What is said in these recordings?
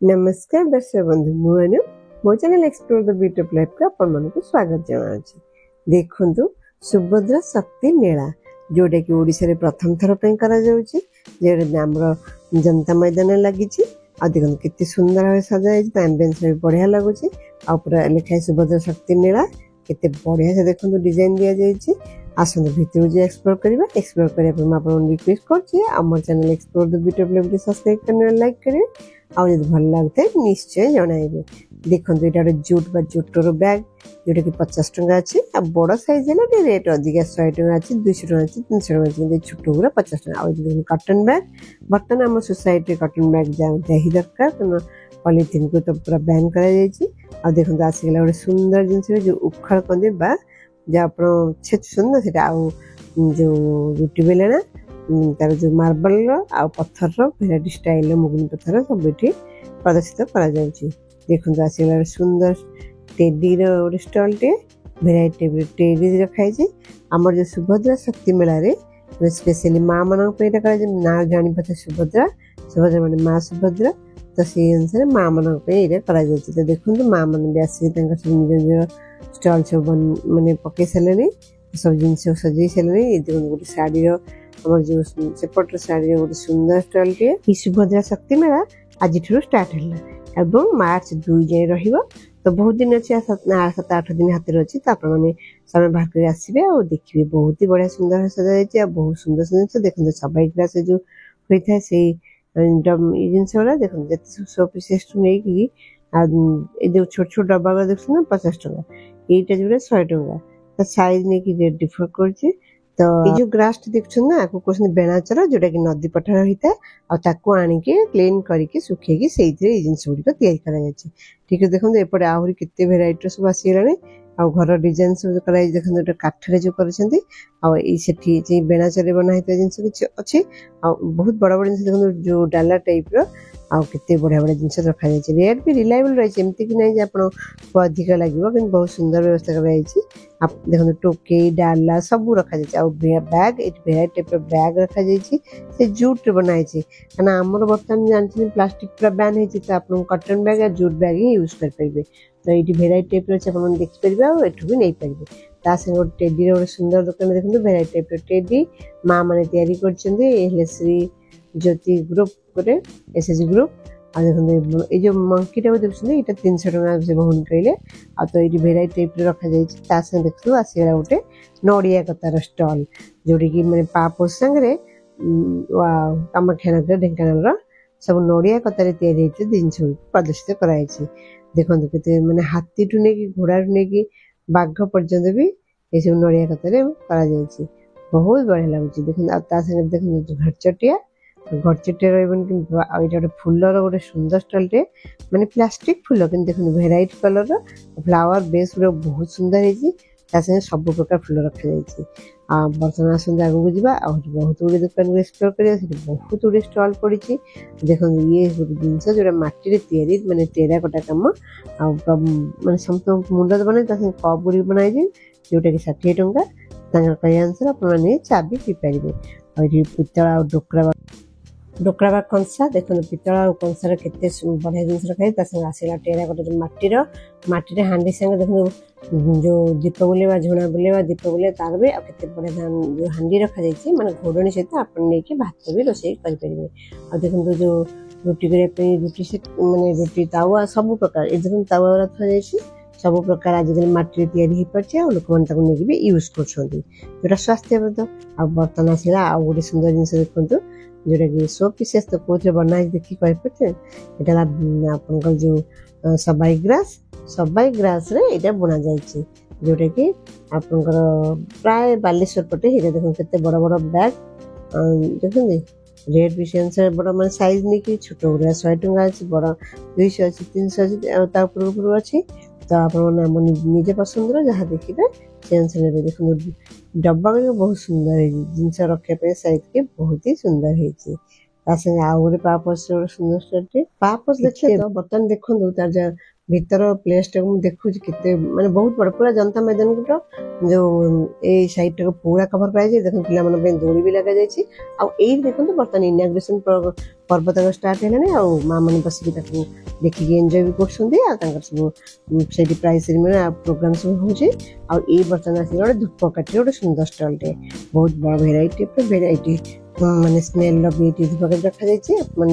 नमस्कार दर्शक बंधु मुझे मो channel explore the beauty of life का स्वागत जनाऊँ। देखु सुभद्रा शक्ति मेला जोटा कि ओडिशा रे प्रथम थर जनता मैदान लगी देखो केते सुंदर भाव सजा एम्बियंस भी बढ़िया लगुच पूरा लिखाई सुभद्रा शक्ति मेला केते बढ़िया से देखो डिजाइन दि जाइए। आसंत भितर जो एक्सप्लोर करने रिक्वेस्ट कर channel explore the beauty of life subscribe करने लाइक करेंगे आउ जब भल लगता है निश्चय जनइबे। देखो ये गोटे जूट बा जूटर बैग जोटा कि 50 टंका अच्छी बड़ साइज है रेट अधिक 100 टंका अच्छी 200 टंका अच्छी 300 टंका अच्छी छोट गुरा 50 टंका। कटन बैग बर्तमान आम सोसाइटी कटन बैग ही दरकार क्या पॉलिथिन को तो पूरा बैन कर देखो आसगला गोटे सुंदर जिन जो उखड़ कहते जहाँ आप छेचुन से जो रुटी बेलना तार जो मार्बल पत्थर भेराइटी स्टाइल मुगनी पत्थर सब ये प्रदर्शित कर देखो आसगला सुंदर टेडी रोटे स्टल टे भेराइटी टेडी रखाई आमर जो सुभद्रा शक्ति मेला रे स्पेशली माँ मान ना जानी पाते सुभद्रा सुभद्रा माने माँ सुभद्रा तो से अनुसार माँ मान तो देखो माँ मैंने भी आसिक निज स्टल सब माने पकई सारे सब जिन सजे सारे गोटे शाढ़ी आम जो सेपट शाढ़ी गोटे सुंदर स्टल टे सुभद्रा शक्ति मेला आज स्टार्ट है मार्च 2 जाए रहा तो बहुत दिन अच्छे 7-8 दिन हाथ में अच्छी तो आप समय बाहर कर आसवे और देखिए बहुत ही बढ़िया सुंदर सजा बहुत सुंदर सुंदर देखो सबाई ग्लास जो होता है से जिनस गुला देखो जिते शो पीसेस नहीं जो छोट छोट डब्बा गुला देख 50 टंका यहीटा जो 100 टंका तो साइज नहीं रेट डिफर कर तो ये जो ग्रास देखुन ना आपको कहते बेणाचल जोटा कि नदी पठार होता है आनिके क्लीन करके सुखेकी से जिनस गुड़िक या ठीक है। देखो एपटे आहरी केते भेराइटी सब आसीगलानी घर डिजाइन सब कर देखो गोटे काठरे जो कर बेणाचल बना जिन किसी अच्छी बहुत बड़ बड़ जिन देखो जो डाला टाइप रते बढ़िया बढ़िया जिन रखा रेट भी रिलायबल रही एमती कि नहीं आपको अधिक लगे कि बहुत सुंदर व्यवस्था कर देखो टोके डाला सब रखा बैग भेराइटी टाइप बैग रखा से जूट बनाई क्या आमर बर्तमान जानते प्लास्टिक पूरा बैन होती तो आप कटन बैग या जूट बैग ही यूज करेंगे तो ये भेराइटी टाइप अच्छे आप देखिपारे और एठू भी नहीं पारे गोटे टेडी गोटे सुंदर दुकान देखते भेराइटी टाइप टेडी माँ मैंने कर श्री ज्योति ग्रुप गोटे एसएसजी ग्रुप देखो ये जो मंकी टाइप देखते ये 300 टंका से भवन कहले तो ये भेराइटी टाइप रखा देखो आसगला गोटे नड़िया कतार स्टल जोटी कि मैंने पापोस सांगे कामाख्यानगर ढेंकानाल सब नड़िया कतार जिन प्रदर्शित कराई देखो के मैंने हाथी ठू नहीं घोड़ा ठू नहीं बाघ पर्यंत भी ये सब नड़िया कतार बहुत बढ़िया लगुच देखो देखो घरचटिया घरचटिया रहा गोटे फुलर गोटे सुंदर स्टलटे माने प्लास्टिक फुल कि देखो भेराइट कलर फ्लावर बेस बहुत सुंदर है सब प्रकार फुल रखा बर्तमान आसते आगे जावा बहुत गुड़े दुकान को एक्सप्लोर कर बहुत गुड़े स्टल पड़ी देखो ये जिन जो मटी माने टेराकोटा कम माने समस्त मुंड बना कप गुड़ी बनाई जोटा कि 60 टंका कह अनुसार आप चाबी पी पारे और पितल और डोकरा बा कंसा देखो पितल और कंसार केते बढ़िया जिन रखाई आसला टेराकोटा जो माटी हांडी संगे देखो जो दीप बुलेवा झुणा बुलेवा दीप बुले तार भी आते बढ़िया जो हांडी रखा माने घोड़णी सहित आप भात भी रोषे करेंगे और देखो जो रुटी करने रुटी से माने रुटी तावा सब प्रकार ये देखो तावा थी सब प्रकार आजिकल मटी तैयारी पार्टी लोक मैंने भी यूज कर स्वास्थ्यप्रद बर्तन आसला आ गए सुंदर जिन देखो जोटा कि शो पीसेस तो कौन बना देखिए कहीपे यहाँ आप जो सबाई ग्रास रे बुना जाइए जोटा कि आप प्राय बालेश्वर पटे ये देखो केते बड़ बड़ बैग देखते रेट भी से अनुसार बड़ मान साइज नहीं कि छोट गुड़ा 100 टंका अच्छी बड़ 200 अच्छी 300 अच्छी अच्छी तो आप निजे पसंद जहाँ देखिए से अनुसार देखो डब्बा बहुत सुंदर है जिन रखापी साइज के बहुत ही सुंदर है आउ गोटे पापोस सुंदर स्टोर पापोस देखिए तो बर्तमान देखो तार भीतर प्लेस टाक देखुँ के माने बहुत बड़ पूरा जनता मैदान जो ए साइड टाक पूरा कवर कराई देखो पे दौड़ी भी लगा देखो बर्तमान इनाग्रेशन पर्व तक स्टार्ट है माँ मैंने बसिक देखिए एंजॉय भी कर सब प्राइस प्रोग्राम सब हो बर्तन आस गोटे धूपकाठी गोटे सुंदर स्टल टे बहुत बड़ भेराइटी माने स्मेल भी धूपकाठी रखा जाए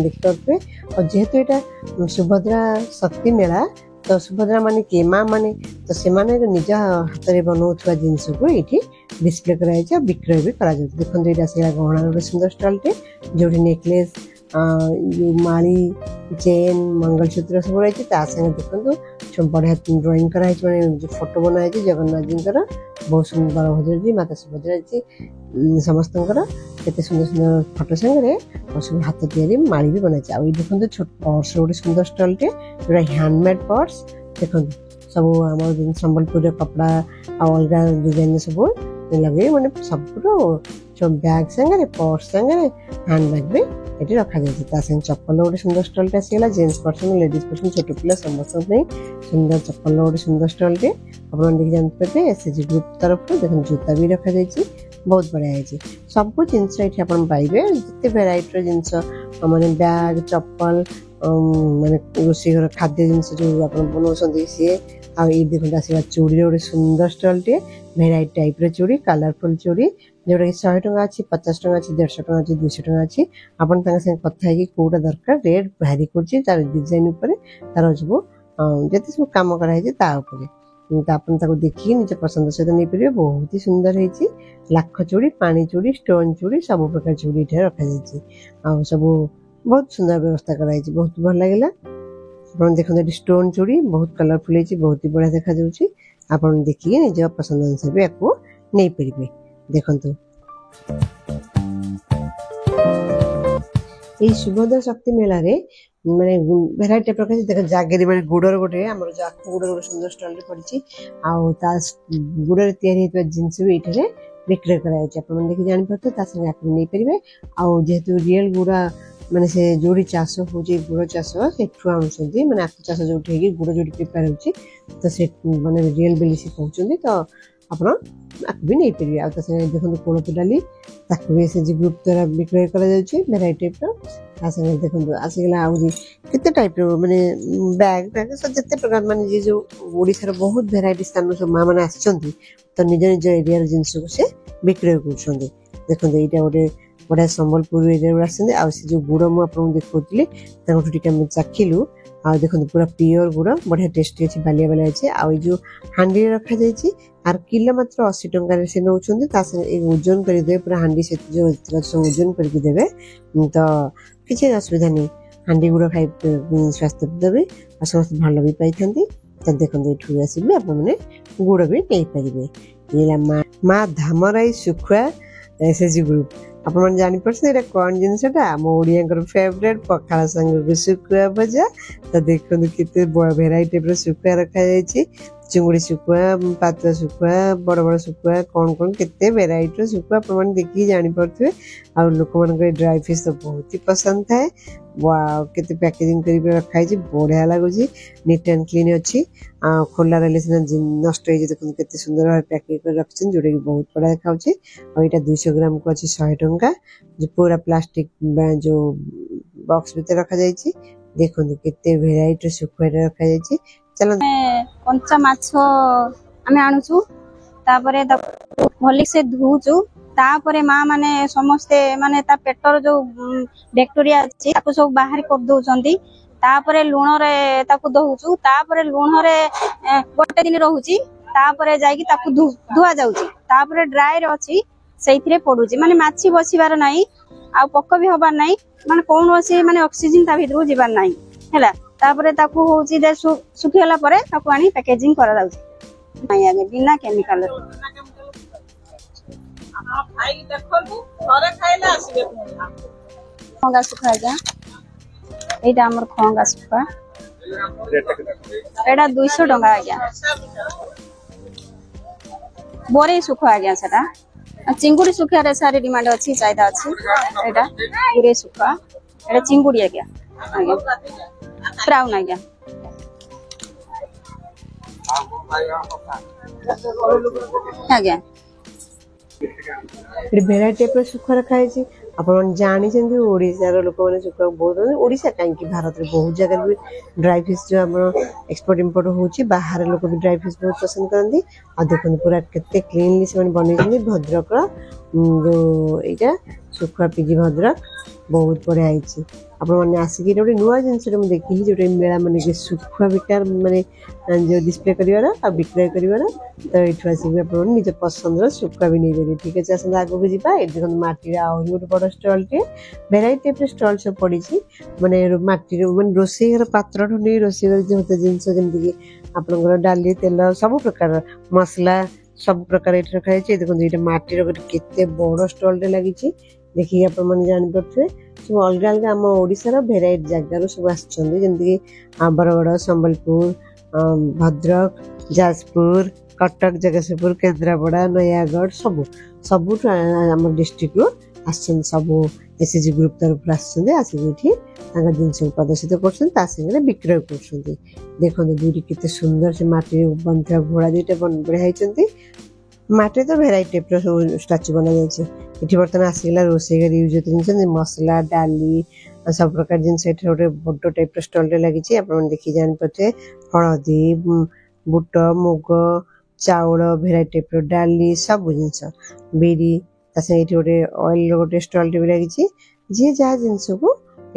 देखिए और जेहेतु यहाँ सुभद्रा शक्ति मेला तो सुभद्रा माने के माँ माने तो से निज हाथ में बनाऊा जिनस को ये डिस्प्ले कराई विक्रय भी कर देखो ये गहना गोटे सुंदर स्टल टे जो नेकलेस माली चेन मंगलसूत्र सब रही है देखो बढ़िया ड्राइंग कराई मैंने फोटो बनाई जगन्नाथ जी बहुत सुंदर बलभद्र जी माता सुभद्रा जी समस्त केते सुंदर सुंदर फोटो संगे और सब हाथ तैयारी माली भी बनाई आई देखो छोट पर्स गोटे सुंदर स्टल टे जो हैंडमेड पर्स देखो सब आम संबलपुर कपड़ा अलग डिजाइन सब लगे मैंने सब बैग संगे पर्स संगे हैंडबैग भी ये रखा जाए चप्पल गोटे सुंदर स्टल टे आसगला जेन्ट्स पर्सन लेडीज पर्सन छोट पिला समस्त सुंदर चप्पल गोटे सुंदर स्टल टे आप जानते एसएचजी ग्रुप तरफ देखो जूता भी रखा जाए बहुत बढ़िया है सब जिनस ये पाइबे जिते भेराइटर जिनस मैंने बैग चप्पल माने रोषे घर खाद्य जिनस जो आप बनाऊँ सी आई देखो आसला चूड़ी गोटे सुंदर स्टल टे भेराइटी टाइप चूड़ी कलरफुल चूड़ी जोटा कि 100 टंका अच्छी 50 टंका अच्छी 150 टंका अच्छी 200 टंका अच्छी आपन कथा है कौटा दरकार रेट भारी कर डिजाइन तार सब जिते सब कम कराई आप देखिए निज पसंद सहित नहीं पारे बहुत ही सुंदर है लाख चूड़ी पानी चूड़ी स्टोन चूड़ी सब प्रकार चूड़ी ये रखा जाए सब बहुत सुंदर व्यवस्था कराई बहुत भल लगे आप देखते स्टोन चूड़ी बहुत कलरफुल है बहुत ही बढ़िया देखा जाऊँगी आप देखिए निज पसंद अनुसार भी आपको नहीं पारे देखु ये सुभद्रा शक्ति मेला रे माने भेराइटी प्रकार देख जागेरी माने गुड़र गोटे आमर जो आख गुड़ गोटे सुंदर स्टल पड़ी गुड़ या जिनस भी ये विक्रय कर देखिए जापर आप नहीं पारे जेहेतु रियल गुड़ा माने से जोड़ी चाष हो गुड़ चाष से माने आख चाष जो गुड़ जो प्रिपेयर हो तो से माने रियल बेली से कहते तो आप भी नहीं पारे देखो कोलथ डाली भी एसएचजी ग्रुप द्वारा विक्रय करेराइटी टाइप देखो आसगला आते टाइप माने बैग बैग सब जिते प्रकार माने जो ओडिशार बहुत भेराइटी स्थान सब माँ मैंने आसछन्ती तो निज निज एरिया जिनस को से विक्रय कर देखो यहाँ गोटे बढ़िया संबलपुर एरिया आसे जो गुड़ मुझे देखी चाखिलु आ देखो पूरा प्योर गुड़ बढ़िया टेस्टी अच्छी बालिया बालिया अच्छे आई जो हांडी रखा जाए आर किलो मात्र 80 टंका से नौ ओजन करदे पूरा हांडी से जो ओजन करके देवे तो किसी असुविधा नहीं हांडी गुड़ खाई स्वास्थ्य देवे और समस्त भल भी पाई तो देखो ये आसबे आप गुड़ भी नहीं पारे ये माँ धामराई सुखुआ एसएचजी ग्रुप आप जापर कौन जिनसा आम ओडिया फेवरेट पखाड़ संग सुखुआ भजा तो देखो कितने भेराइटी टाइप सुखुआ रखा जाए चिंगुड़ी सुखुआ पातुआ सुखुआ बड़ बड़ सुखुआ कौन कौन केते भेराइटी सुखुआ आप देखिए जापे आ लोक मान ड्राई फिश तो बहुत ही पसंद थाए केते पैकेजिंग कर रखाई बढ़िया लगुच नीट एंड क्लीन अच्छी खोला रही सीना नष्ट हो देखो केते सुंदर भाव पैकिंग कर रखिए जोटा कि बहुत बढ़िया देखा और 200 ग्राम को अच्छी 100 टंका जो पूरा प्लास्टिक जो बॉक्स भीतर रखा जाए देखो केते भेराइटी सुखुआ रखा जाए चलो कंचा माछ आमे आणुछु तापरे भली से धुचु तापरे माँ माने समस्ते माने ता पेटर जो बैक्टीरिया अछि ताको सब बाहर कर दउचंती तापरे लूण रे ताको दउचु तापरे लूण रे गोटे दिन रहउची तापरे जाई कि ताको धुआ जाउची तापरे ड्राई रे अछि सेइथिरे पडुची माने माछी बसिबार नाही आ पक्क भी होबार नाही माने कोनोसी माने ऑक्सीजन ता भितरु जिबार नाही हैला तापरे ताको होउची दे सुखियाला परे ताको आनी पैकेजिंग करा जाउची नाही आगे बिना केमिकल रे आप खाई देखलु थरे खाइला आसीबे खंगा सुखा जा एटा हमर खंगा सुखा एटा 200 टंका आ गया बोरे सुखा आ गया सेटा चिंगुड़ी सुखा रे सारी डिमांड अछि चाहिदा अछि एटा पूरे सुखा एटा चिंगुड़ी आ गया ब्राउन आ गया भेराइटी टाइप सुखा रखा है ଆପଣ ଜାଣିଛନ୍ତି ଓଡ଼ିଶାର ଲୋକମାନେ ଶୁଖୁଆ ବହୁତ ଓଡ଼ିଶା କାହିଁକି ଭାରତରେ ବହୁତ ଜାଗାରେ ବି ଡ୍ରାଏ ଫିସ୍ ଯେଉଁ ଆମର ଏକ୍ସପୋର୍ଟ ଇମ୍ପୋର୍ଟ ହେଉଛି ବାହାର ଲୋକ ବି ଡ୍ରାଏ ଫିସ୍ ବହୁତ ପସନ୍ଦ କରନ୍ତି। ଆଉ ଦେଖନ୍ତୁ ପୁରା କେତେ କ୍ଲିନଲି ସେମାନେ ବନେଇଛନ୍ତି ଭଦ୍ରକର ଯେଉଁ ଏଇଟା ଶୁଖୁଆ ପିଜି ଭଦ୍ରକ ବହୁତ ବଢ଼ିଆ ହେଇଛି। ଆପଣମାନେ ଆସିକି ଗୋଟେ ନୂଆ ଜିନିଷଟେ ମୁଁ ଦେଖିଲି ଯେଉଁଟା ମେଳା ମାନେ ଶୁଖୁଆ ବିକାର ମାନେ ଯେଉଁ ଡିସପ୍ଲେ କରିବାର ଆଉ ବିକ୍ରୟ କରିବାର। ତ ଏଇଠୁ ଆସିକି ଆପଣମାନେ ନିଜ ପସନ୍ଦର ଶୁଖୁଆ ବି ନେଇପାରିବେ। ଠିକ୍ ଅଛି ଆସନ୍ତୁ ଆଗକୁ ଯିବା। ଏଠି ଦେଖନ୍ତୁ ମାଟିର ଆହୁରି ଗୋଟେ ବଡ଼ ଷ୍ଟଲ୍ଟିଏ ଭେରାଇଟି ଟାଇପ୍ର ଷ୍ଟଲ୍ ସବୁ ପଡ଼ିଛି ମାନେ ମାଟିର ମାନେ ରୋଷେଇ ଘର ପାତ୍ରଠୁ ନେଇ ରୋଷେଇ ଘର ଯେତେ ଜିନିଷ ଯେମିତିକି ଆପଣଙ୍କର ଡାଲି ତେଲ ସବୁ ପ୍ରକାର ମସଲା ସବୁ ପ୍ରକାର ଏଠି ରଖାଯାଇଛି। ଦେଖନ୍ତୁ ଏଇଟା ମାଟିର ଗୋଟେ କେତେ ବଡ଼ ଷ୍ଟଲ୍ଟେ ଲାଗିଛି ଦେଖିକି ଆପଣମାନେ ଜାଣିପାରୁଥିବେ। ସବୁ ଅଲଗା ଅଲଗା ଆମ ଓଡ଼ିଶାର ଭେରାଇଟି ଜାଗାରୁ ସବୁ ଆସିଛନ୍ତି ଯେମିତିକି ବରଗଡ଼ ସମ୍ବଲପୁର ଭଦ୍ରକ ଯାଜପୁର କଟକ ଜଗତସିଂହପୁର କେନ୍ଦ୍ରାପଡ଼ା ନୟାଗଡ଼ ସବୁଠୁ ଆମ ଡିଷ୍ଟ୍ରିକ୍ଟରୁ ଆସିଛନ୍ତି। ସବୁ ଏସ୍ଏଚ୍ଜି ଗ୍ରୁପ୍ ତରଫରୁ ଆସିଛନ୍ତି ଆସିକି ଏଠି ତାଙ୍କ ଜିନିଷକୁ ପ୍ରଦର୍ଶିତ କରୁଛନ୍ତି ତା ସାଙ୍ଗରେ ବିକ୍ରୟ କରୁଛନ୍ତି। ଦେଖନ୍ତୁ ଦୁଇଟି କେତେ ସୁନ୍ଦର ସେ ମାଟିରେ ବନିଥିବା ଘୋଡ଼ା ଦୁଇଟା ବଢ଼ିଆ ହେଇଛନ୍ତି। ମାଟିରେ ତ ଭେରାଇଟି ଟାଇପ୍ର ସବୁ ଷ୍ଟାଚୁ ବନାଯାଇଛି। ଏଠି ବର୍ତ୍ତମାନ ଆସିଗଲା ରୋଷେଇ ଘରେ ୟୁଜ୍ ହେଉଥିବା ଜିନିଷ ମସଲା ଡାଲି ସବୁ ପ୍ରକାର ଜିନିଷ ଏଠି ଗୋଟେ ବଡ଼ ଟାଇପ୍ର ଷ୍ଟଲ୍ଟେ ଲାଗିଛି। ଆପଣମାନେ ଦେଖିକି ଜାଣିପାରୁଥିବେ ହଳଦୀ ବୁଟ ମୁଗ ଚାଉଳ ଭେରାଇଟି ଟାଇପ୍ର ଡାଲି ସବୁ ଜିନିଷ ବିରି ତା ସାଙ୍ଗେ ଏଠି ଗୋଟେ ଅଏଲ୍ର ଗୋଟେ ଷ୍ଟଲ୍ଟେ ବି ଲାଗିଛି। ଯିଏ ଯାହା ଜିନିଷକୁ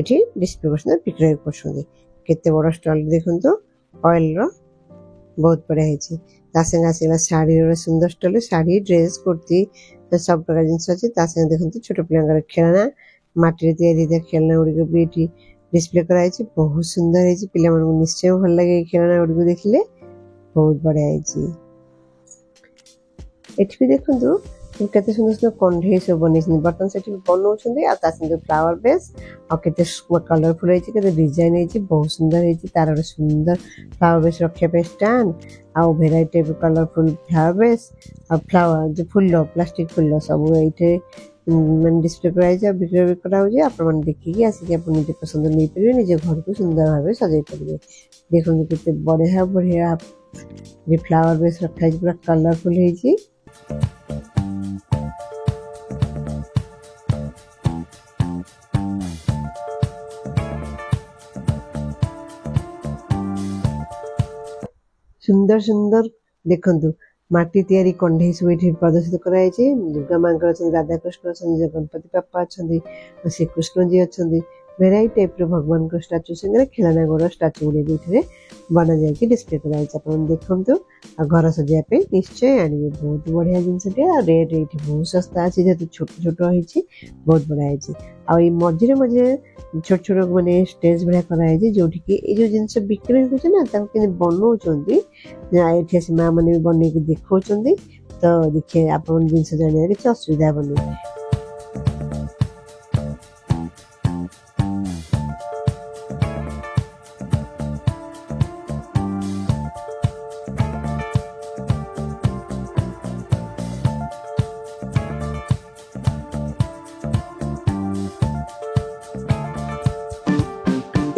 ଏଠି ଡିସପ୍ଲେ କରୁଛନ୍ତି ବିକ୍ରୟ କରୁଛନ୍ତି। କେତେ ବଡ଼ ଷ୍ଟଲ୍ ଦେଖନ୍ତୁ ଅଏଲ୍ର ବହୁତ ବଢ଼ିଆ ହେଇଛି। ତା ସାଙ୍ଗେ ଆସିଗଲା ଶାଢ଼ୀର ସୁନ୍ଦର ଷ୍ଟଲ୍ ଶାଢ଼ୀ ଡ୍ରେସ୍ କୁର୍ତ୍ତୀ ସବୁ ପ୍ରକାର ଜିନିଷ ଅଛି। ତା ସାଙ୍ଗେ ଦେଖନ୍ତୁ ଛୋଟ ପିଲାଙ୍କର ଖେଳନା ମାଟିରେ ତିଆରି ହେଇଥିବା ଖେଳନା ଗୁଡ଼ିକ ବି ଏଠି ଡିସପ୍ଲେ କରାଯାଇଛି। ବହୁତ ସୁନ୍ଦର ହେଇଛି ପିଲାମାନଙ୍କୁ ନିଶ୍ଚୟ ଭଲ ଲାଗେ ଏଇ ଖେଳନା ଗୁଡ଼ିକୁ ଦେଖିଲେ ବହୁତ ବଢ଼ିଆ ହେଇଛି। ଏଠି ବି ଦେଖନ୍ତୁ କେତେ ସୁନ୍ଦର ସୁନ୍ଦର କଣ୍ଢେଇ ସବୁ ବନେଇଛନ୍ତି ବର୍ତ୍ତମାନ ସେଠି ବନଉଛନ୍ତି ଆଉ ତା ସାଙ୍ଗେ ଫ୍ଲାୱାର ବେସ୍ ଆଉ କେତେ କଲରଫୁଲ ହେଇଛି କେତେ ଡିଜାଇନ ହେଇଛି ବହୁତ ସୁନ୍ଦର ହେଇଛି। ତାର ଗୋଟେ ସୁନ୍ଦର ଫ୍ଲାୱାର ବେସ୍ ରଖିବା ପାଇଁ ଷ୍ଟାଣ୍ଡ ଆଉ ଭେରାଇଟି ଟାଇପ୍ କଲରଫୁଲ ଫ୍ଲାୱାର ବେସ୍ ଆଉ ଫ୍ଲାୱାର ଯେଉଁ ଫୁଲ ପ୍ଲାଷ୍ଟିକ ଫୁଲ ସବୁ ଏଇଠି ମାନେ ଡିସପ୍ଲେ କରାଯାଇଛି ଆଉ ବିକ୍ରୟ ବି କରାହେଉଛି। ଆପଣମାନେ ଦେଖିକି ଆସିକି ଆପଣ ନିଜ ପସନ୍ଦ ନେଇପାରିବେ ନିଜ ଘରକୁ ସୁନ୍ଦର ଭାବେ ସଜାଇ ପାରିବେ। ଦେଖନ୍ତୁ କେତେ ବଢ଼ିଆ ବଢ଼ିଆ ଫ୍ଲାୱାର ବେସ୍ ରଖାଯାଇଛି ପୁରା କଲରଫୁଲ ହେଇଛି। ସୁନ୍ଦର ସୁନ୍ଦର ଦେଖନ୍ତୁ ମାଟି ତିଆରି କଣ୍ଢେଇ ସବୁ ଏଠି ପ୍ରଦର୍ଶିତ କରାଯାଇଛି। ଦୁର୍ଗା ମାଙ୍କର ଅଛନ୍ତି ରାଧାକୃଷ୍ଣ ଅଛନ୍ତି ଗଣପତି ବାପା ଅଛନ୍ତି ଶ୍ରୀକୃଷ୍ଣଜୀ ଅଛନ୍ତି ଭେରାଇଟି ଟାଇପ୍ର ଭଗବାନଙ୍କ ଷ୍ଟାଚୁ ସାଙ୍ଗରେ ଖେଳନା ଘର ଷ୍ଟାଚୁ ଗୁଡ଼ିକ ଏଥିରେ ବନାଯାଇକି ଡିସପ୍ଲେ କରାଯାଇଛି। ଆପଣ ଦେଖନ୍ତୁ ଆଉ ଘର ସଜାଇବା ପାଇଁ ନିଶ୍ଚୟ ଆଣିବେ ବହୁତ ବଢ଼ିଆ ଜିନିଷଟେ ଆଉ ରେଟ୍ ଏଇଠି ବହୁତ ଶସ୍ତା ଅଛି ଯେହେତୁ ଛୋଟ ଛୋଟ ହେଇଛି ବହୁତ ବଢ଼ିଆ ହେଇଛି। ଆଉ ଏଇ ମଝିରେ ମଝିରେ ଛୋଟ ଛୋଟ ମାନେ ଷ୍ଟେଜ୍ ଭଳିଆ କରାହେଇଛି ଯୋଉଠିକି ଏଇ ଯେଉଁ ଜିନିଷ ବିକ୍ରି ହେଉଛି ନା ତାକୁ କେମିତି ବନଉଛନ୍ତି ଏଠି ଆସି ମା ମାନେ ବି ବନେଇକି ଦେଖାଉଛନ୍ତି। ତ ଦେଖିବେ ଆପଣ ଜିନିଷ ଜାଣିବାରେ କିଛି ଅସୁବିଧା ହେବନି।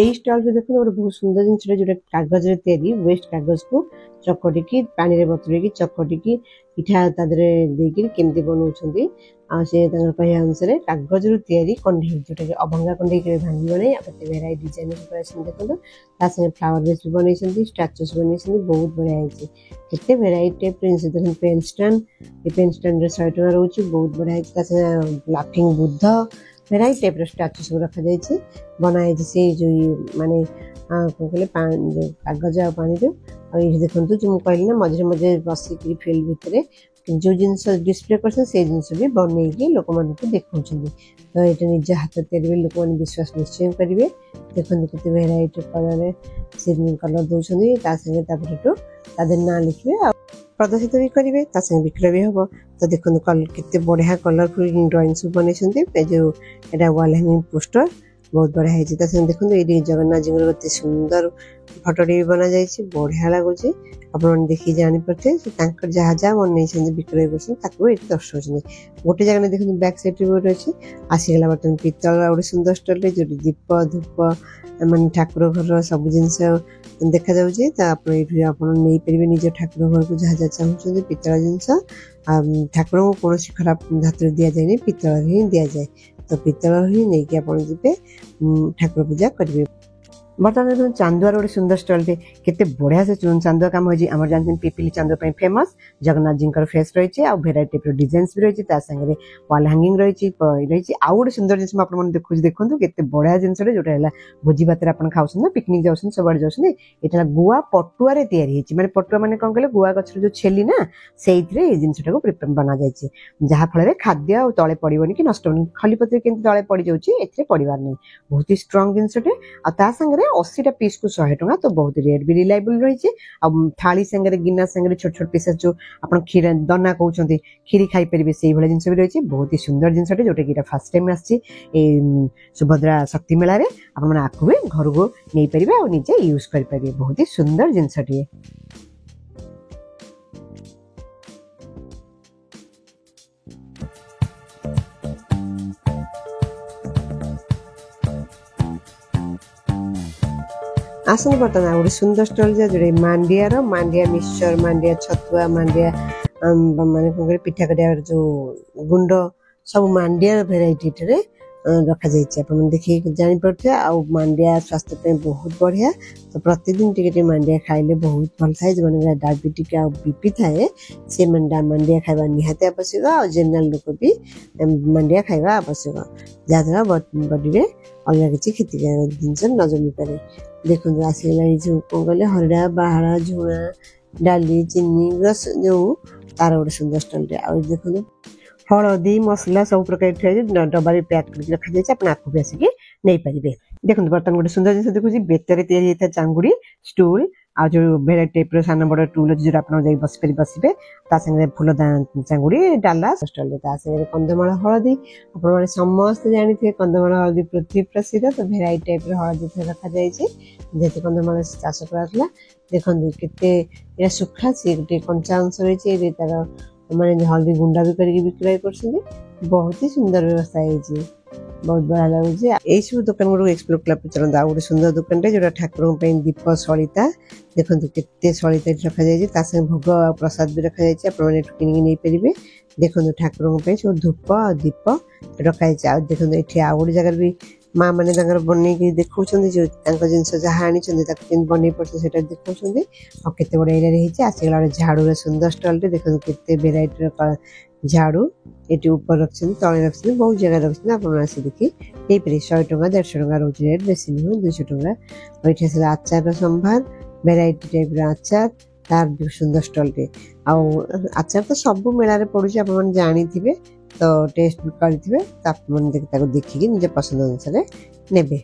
এই ଷ୍ଟଲ୍ରେ ଦେଖନ୍ତୁ ଗୋଟେ ବହୁତ ସୁନ୍ଦର ଜିନିଷଟା ଯୋଉଟା କାଗଜରେ ତିଆରି ୱେଷ୍ଟ କାଗଜକୁ ଚକଟିକି ପାଣିରେ ବତୁରେଇକି ଚକଟିକି ପିଠା ତା ଦେହରେ ଦେଇକିରି କେମିତି ବନଉଛନ୍ତି ଆଉ ସେ ତାଙ୍କର କହିବା ଅନୁସାରେ କାଗଜରୁ ତିଆରି କଣ୍ଢେଇ ଯୋଉଟାକି ଅଭଙ୍ଗା କଣ୍ଢେଇ କେବେ ଭାଙ୍ଗିବ ନାହିଁ। ଆଉ କେତେ ଭେରାଇଟି ଡିଜାଇନ କରାଇଛନ୍ତି ଦେଖନ୍ତୁ ତା ସାଙ୍ଗେ ଫ୍ଲାୱାର ବେସ୍ ବି ବନେଇଛନ୍ତି ଷ୍ଟାଚୁସ୍ ବନେଇଛନ୍ତି ବହୁତ ବଢ଼ିଆ ହେଇଛି। କେତେ ଭେରାଇଟି ଟାଇପ୍ର ଜିନିଷ ଦେଖନ୍ତୁ ପେନ୍ ଷ୍ଟାଣ୍ଡ ଏ ପେନ୍ ଷ୍ଟାଣ୍ଡରେ 100 ଟଙ୍କା ରହୁଛି ବହୁତ ବଢ଼ିଆ ହେଇଛି। ତା ସାଙ୍ଗେ ଲାଫିଂ ବୁଦ୍ଧ ଭେରାଇଟି ଟାଇପ୍ର ଷ୍ଟାଚୁ ସବୁ ରଖାଯାଇଛି ବନା ହେଇଛି ସେ ଯେଉଁ ମାନେ କ'ଣ କହିଲେ ଯେଉଁ କାଗଜ ଆଉ ପାଣିରୁ। ଆଉ ଏଇଠି ଦେଖନ୍ତୁ ଯେଉଁ ମୁଁ କହିଲି ନା ମଝିରେ ମଝିରେ ବସିକିରି ଫିଲ୍ଡ ଭିତରେ ଯେଉଁ ଜିନିଷ ଡିସପ୍ଲେ କରୁଛନ୍ତି ସେଇ ଜିନିଷ ବି ବନେଇକି ଲୋକମାନଙ୍କୁ ଦେଖାଉଛନ୍ତି। ତ ଏଇଟା ନିଜ ହାତ ତିଆରି ବୋଲି ଲୋକମାନେ ବିଶ୍ୱାସ ନିଶ୍ଚୟ କରିବେ। ଦେଖନ୍ତୁ କେତେ ଭେରାଇଟି କଲରରେ ସେ କଲର ଦେଉଛନ୍ତି ତା ସାଙ୍ଗେ ତାପରେ ତା ଦେହରେ ନାଁ ଲେଖିବେ ଆଉ ପ୍ରଦର୍ଶିତ ବି କରିବେ ତା ସାଙ୍ଗେ ବିକ୍ରୟ ବି ହେବ। ତ ଦେଖନ୍ତୁ କେତେ ବଢ଼ିଆ କଲରଫୁଲ ଡ୍ରଇଂ ସବୁ ବନେଇଛନ୍ତି। ଏ ଯେଉଁ ଏଇଟା ୱାଲ୍ ହ୍ୟାଙ୍ଗିଂ ପୋଷ୍ଟର ବହୁତ ବଢ଼ିଆ ହେଇଛି। ତା ସାଙ୍ଗେ ଦେଖନ୍ତୁ ଏଇଠି ଜଗନ୍ନାଥଜୀଙ୍କର କେତେ ସୁନ୍ଦର ଫଟୋଟି ବି ବନାଯାଇଛି ବଢ଼ିଆ ଲାଗୁଛି। ଆପଣମାନେ ଦେଖିକି ଜାଣିପାରୁଥିବେ ସେ ତାଙ୍କର ଯାହା ଯାହା ବନେଇଛନ୍ତି ବିକ୍ରୟ କରୁଛନ୍ତି ତାକୁ ଏଠି ଦର୍ଶାଉଛନ୍ତି। ଗୋଟେ ଜାଗାରେ ଦେଖନ୍ତୁ ବ୍ୟାକ୍ ସାଇଡ଼୍ରେ ଗୋଟେ ଅଛି ଆସିଗଲା ବର୍ତ୍ତମାନ ପିତ୍ତଳ ଗୋଟେ ସୁନ୍ଦର ଷ୍ଟଲ୍ଟେ ଯେଉଁଠି ଦୀପ ଧୂପ ମାନେ ଠାକୁର ଘରର ସବୁ ଜିନିଷ ଦେଖାଯାଉଛି। ତ ଆପଣ ଏଇଠୁ ଆପଣ ନେଇପାରିବେ ନିଜ ଠାକୁର ଘରକୁ ଯାହା ଯାହା ଚାହୁଁଛନ୍ତି ପିତ୍ତଳ ଜିନିଷ। ଠାକୁରଙ୍କୁ କୌଣସି ଖରାପ ଧାତୁରେ ଦିଆଯାଏନି ପିତ୍ତଳରେ ହିଁ ଦିଆଯାଏ। ତ हाथ पितल ही नहीं आपड़ जी ठाकुर पूजा करेंगे। बर्तमान चांदुआर गोटे सुंदर स्टॉलटे केते बढ़िया से चांदुआ काम होजी हमर जानछन पिपिली चांदुआ पई फेमस जगन्नाथ जी कर फेस रही आ भेराइटी टाइप डिजाइन्स भी रही संगे वाल हैंगिंग रही आ गोटे सुंदर जिन आप देखु केते बढ़िया जिनस जोटा है भोजी भात खाऊन पिकनिक जाऊँ सब आड़े जाऊँ ये गुआ पटुआ माने पटुआ माने कौन कहले गुआ गछ जो छेली ना से जिनटा को बना जाए जहाँफल खाद्य तले पड़ोनी कि नष्ट होनी खलीपत्र के तले पड़ जाए पड़ार नहीं बहुत ही स्ट्रंग जिनटे आ 80टा पीस को 100 टंका तो बहुत रेट भी रिलायबल रही थाली संगे गिना संगे छोट छोट पीस जो आप खीर दना कहते खीरी खाई पारे से भाई जिन भी रही बहुत ही सुंदर जिनटे जोटा कि फास्ट टाइम आसी सुभद्रा शक्ति मेला आपको भी घर को नहीं पारे और निजे यूज करें बहुत ही सुंदर जिनटे। आसन बर्तमान गोटे सुंदर स्टॉल जो मांडिया मिक्सचर मांडिया छतुआ मांडिया माने कौन पिठा करिया जो गुंड सब मांडिया भेराइटी रखा जाए देखिए जापे आ मांडिया स्वास्थ्य पे बहुत बढ़िया तो प्रतिदिन टिके मांडिया खाइले बहुत भल थाए जो मैंने डायबिटिक आ बीपी थाए से मांडिया खावा निहाती आवश्यक और जनरल लोक भी मांडिया खावा आवश्यक जहाँद्वारा बॉडी में अलग किसी क्षतिकारक जिनस न जमी पारे। देखो आसगला जो कौन कहले हरड़ा बाहरा झुणा डाली चीनी रस जो तार गोटे सुंदर स्टॉल आ देखो हलदी मसला सब प्रकार डबारे पैक करके रखा जाए आप आखु भी आसिक नहीं पारे। देखो बर्तमान गोटे सुंदर जिन देखुची बेतर या चांगुड़ी स्टूल आ जो भेराइटी टाइप सान बड़ टूल अच्छे जो आप बसपे बसबे तांगे फूल चांगुड़ी डाला स्टॉल संगे कंधमाल हलदी आप समस्त जानी कंधमाल हलदी पृथ्वी प्रसिद्ध तो भेराइटी टाइप हलदी रखा जाए जेहेतु कंधमाल चाष कराला देखो के सुखा सी गोटे कंचा अंश रही तार मैंने हल्दी गुंडा भी करके विक्रय कर बहुत ही सुंदर व्यवस्था है बहुत बढ़िया लगे यही सब दुकान गुड़ एक्सप्लोर कला चलते आ गए सुंदर दुकान जो ठाकुर दीप सलिता देखो केते सलिता रखा जाए भोग प्रसाद भी रखा जाए आप किन नहीं पारे। देखो ठाकुर सब धूप दीप रखा जाए देखो ये आ गए जगह भी माँ मैंने बनई देखा जो जिनस जहाँ आनी बनई पड़ते देखा और केते बड़ा एरिया आसगला झाड़ू सुंदर स्टॉल देखो केते भेराइटी झाड़ू ये ऊपर रखते तले रखते बहुत जगह रखते आप देखिए नहीं पारे 100 टंका 150 टंका रोज रेट बेस नुह 200 टंका और ये आचार संभार भेराइटी टाइप आचार तार सुंदर स्टॉल आचार तो सब मेला पड़ुचे आप जानी तो टेस्ट भी करेंगे देखिए निज पसंद अनुसार ने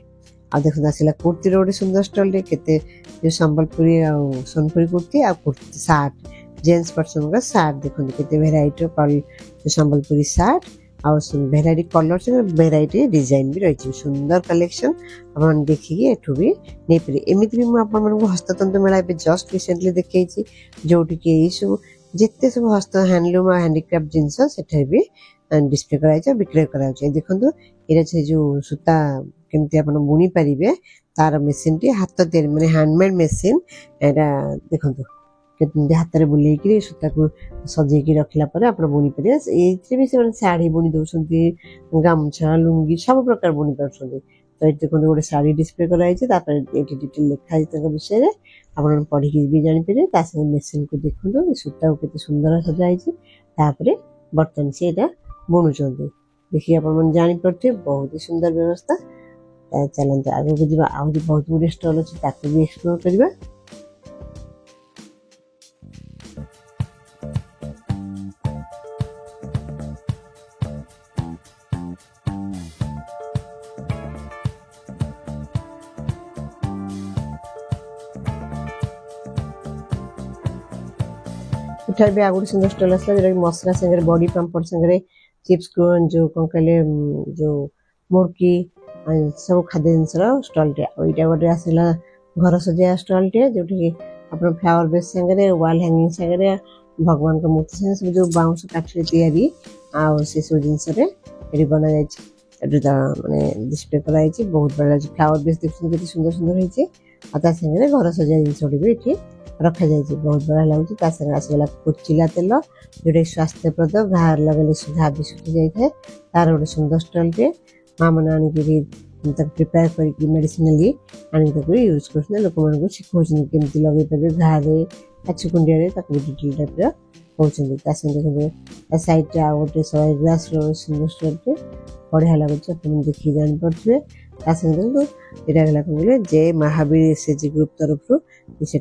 आ देखो आसला कुर्ती गोटे सुंदर स्टॉल केते जो संबलपुरी आ सोनपुरी कुर्ती आ कुर्ती सार्ट जेन्ट्स पर्सन का सार्ट देखो केते भेराइटी जो संबलपुरी सार्ट आ भेराइटी कलर से भेराइटी डिजाइन भी रही सुंदर कलेक्शन आप देखिए एठू भी नहीं पारे एमती भी मुझे हस्ततंत्र मेला जस्ट रिसेंटली देखी जोटि कि सब जिते सब हस्त हैंडलूम और हैंडीक्राफ्ट जिनस से भी डिस्प्ले कराई विक्रय कराई देखो ये जो सूता केमती आप बुणी पारे तार मेसीन टी हाथ तैयारी माने हैंडमेड मेसीन एटा देखो हाथ में बुले सूता को सजेकी रखला आप बुणी पारे ये भी से शाढ़ी बुणी दौरान गामछा लुंगी सब प्रकार बुणी पार्टी तो ये देखो गोटे शाढ़ी डिस्प्ले कराई डिटेल लिखा विषय में आप पढ़ी भी जानीपारे मेसीन को देखो सूता को केते सुंदर सजाई बर्तमान से बुणुंट देखिए आप जानीपे बहुत ही सुंदर व्यवस्था चलते आगे को जी आज बहुत गुड स्टॉल अच्छे भी एक्सप्लोर करवा। उठार भी आगुड़ी सुंदर स्टॉल आसला जो मसला संगे बॉडी पाम्पड़ संगे चिप्स जो कौन कहले जो मुर्की सब खाद्य जिनस स्टॉल यहाँ गोटे आसला घर सजा स्टॉल जो आप फ्लावर बेस संगे वाल हैंगिंग संगे भगवान का मूर्ति संगे सब जो बाउंस काठी तैयारी से सब जिन बना जाए माने डिस्प्ले कराई बहुत बड़ा फ्लावर बेस देखते सुंदर सुंदर होती संगे घर सजा जिनस भी ये रखा जाए बहुत बड़ा लगुच आसगला कोचिला तेल जोटा स्वास्थ्यप्रद घार लगे घा भी सुखी जाए तार गोटे सुंदर स्टॉल माँ मैंने आनिकी प्रिपेयर करके मेडिसिनाली आनिक यूज कर लोक मान शिखा केमती लगे पारे घारे काछु कुंडिया डिटेल टाइप कहते सैड आ गए 100 ग्लास सुंदर स्टोर बढ़िया लगुच आप देखिए जापे यहाँ कह जय महावीर एसएचजी ग्रुप तरफ से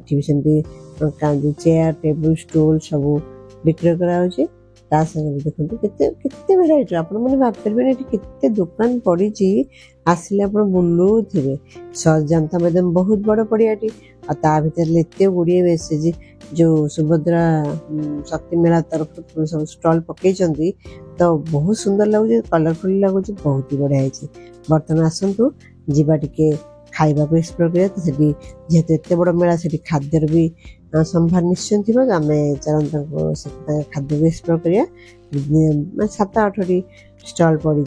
चेयर टेबुल स्टूल सब बिक्रय कर देखते केते भेराइटी आप भाई केते दुकान पड़ी आसिले आप बुलू थे जनता मैदान बहुत बड़ पड़ियाटी आर एत गुड़े एसएचजी जो सुभद्रा शक्ति मेला तरफ सब स्टॉल पकई तो बहुत सुंदर लगुच कलरफुल लगुच बहुत ही बढ़िया है। बर्तमान आसतु जीवा टिके खाइबा को एक्सप्लोर करिया जेहेतु एत बड़ मेला से खाद्यर भी संभार निश्चय थी आम चलते खाद्य भी एक्सप्लोर करिया 7-8 स्टॉल पड़ी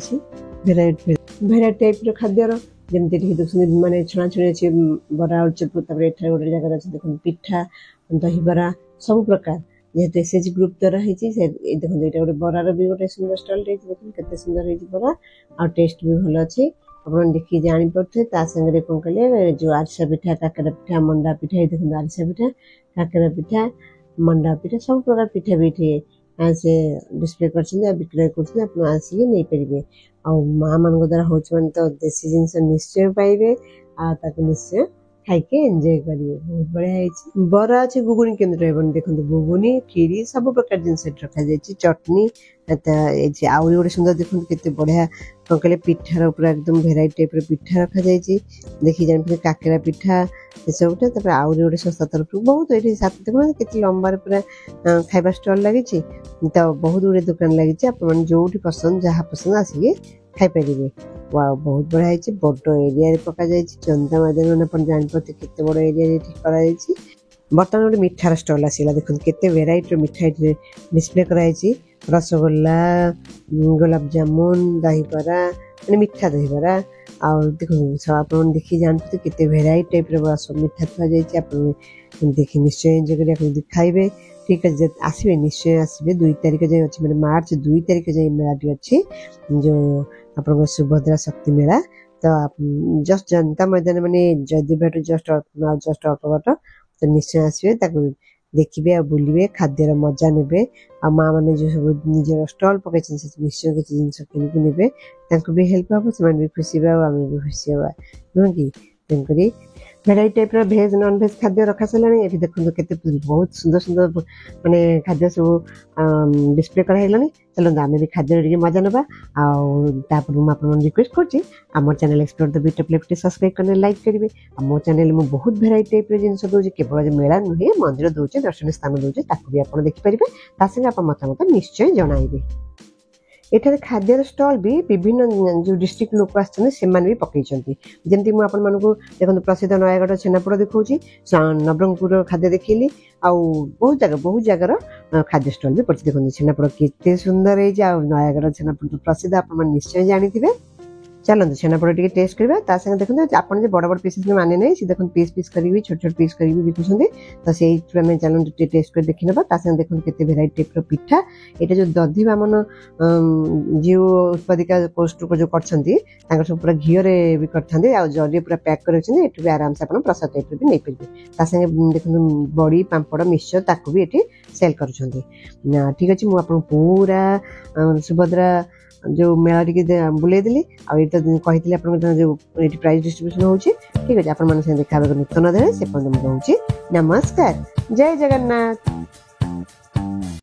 भेराइटी टाइप खाद्यर जमती देखते माने छुणाछुणी अच्छी बरा आलुचप गोटे जगह अच्छे देखते पिठा दहीबरा सब प्रकार जेहेतु एसएचजी ग्रुप द्वारा देखते ये गोटे बरार भी गोटे सुंदर स्टॉल देखते सुंदर बरा आ टेस्ट भी भल अच्छे आप देखिए जापे सागर कौन कहे जो आरिसा पिठा काकरा पिठा मंडा पिठा देखते आरिसा पिठा काकरा पिठा मंडा पिठा सब प्रकार पिठा भी ये से डिस्प्ले कर विक्रय कर आसिक नहीं पारे आ माँ मान द्वारा हूँ मैंने तो देसी जिनस निश्चय पाइबे निश्चय खाइके एंजॉय करेंगे बहुत बढ़िया है। बरा अच्छे गुगुनी केमती रही देखो गुगुनी खीरी सब प्रकार जिन रखा जाए चटनी आउरी गोटे सुंदर देखो केते बढ़िया कौन कहे पिठार पूरा एकदम भेराइटी टाइप पिठा रखा जाए देखिए जानते काकेरा पिठा सब आउरी गोटे संस्था तरफ बहुत ये देखो के लंबार पूरा खाइबा स्टॉल लगी तो बहुत गुड़े दुकान लगी आप जो पसंद जहाँ पसंद आसिक खाई पारे वाह बहुत बढ़िया है बड़ एरिया पका जनता मैदान मैंने जानते केते बड़ एरिया कर बर्तमान गोटे मिठार स्टॉल आसला देखो केते वेराइटी मिठाई डिस्प्ले कराई रसगोल्ला गुलाब जामुन दहीबरा मैंने मिठा दहीबरा आ देखो आप देखिए जानते केते वेराइटी टाइप सब मिठा थुआ देखिए निश्चय एंजॉय कर खाइबे ठीक है आसबे निश्चय आसबे 2 तारिख जाए अच्छे मैंने मार्च 2 तारिख जाए मेलाटी अच्छी जो आप सुभद्रा शक्ति मेला तो आप जस्ट जनता मैदान मैंने जदि बाट जस्ट अल्प बाट तो निश्चय आसबे देखिए आ बुलिबे खाद्यर मजा ने आ माँ मैंने जो सब निजर स्टॉल पकई निश्चय किसी जिनस किनिक भी हेल्प हम से भी खुशी आम भी खुशी हाँ नुह कि तेणुक भेराइटी टाइप भेज नॉन भेज खाद्य रखा सारे ये देखो के बहुत सुंदर सुंदर माने खाद्य सब डिस्प्ले कराइलानी चलते आम भी खाद्य मजा ना मुझे रिक्वेस्ट कर channel explore the beauty plate subscribe करने लाइक करेंगे मो चैनल में बहुत भेराइटी टाइप जिन दूसरी केवल मेला नुहे मंदिर दूचे दर्शनीय स्थान दूचे भी आप देखिपारे आप मतामत निश्चय जनइबे एठारे खाद्यर स्टॉल भी विभिन्न जो डिस्ट्रिक्ट लोक आसमान भी पकई जमी मुझे देखो प्रसिद्ध नयागढ़ छेनापोड़ देखा नवरंगपुर खाद्य देखिली बहुत जगार खाद्य स्टॉल भी पड़ी देखो छेनापोड़ केते सुंदर है नयागढ़ छेनापोड़ प्रसिद्ध आप निश्चय जानी चलते छेनापोड़ टे टेस्ट करवा देखते आप बड़ बड़ पीसेस माने ना सी देखो पीस पीस करी छोट छोट पीस कर बिकुं तो से चलते टेस्ट कर देखी ना देखो केते भेराइटी टाइप पिठा ये जो दधी बामन जीव उत्पादिका पोस्ट जो कर सब पूरा घीरे भी करते जरी पूरा पैक कर आराम से आप प्रसाद टाइप भी नहीं पारे देखो बड़ी पापड़ मिक्सचर ताकू भी ये सेल कर ठीक अच्छे मुझे पूरा सुभद्रा जो मेला टी बुले देली आही कही जो प्राइज डिस्ट्रीब्यूशन होची ठीक अच्छे आप देखा नूतन से पर्यटन मुझे नमस्कार जय जगन्नाथ।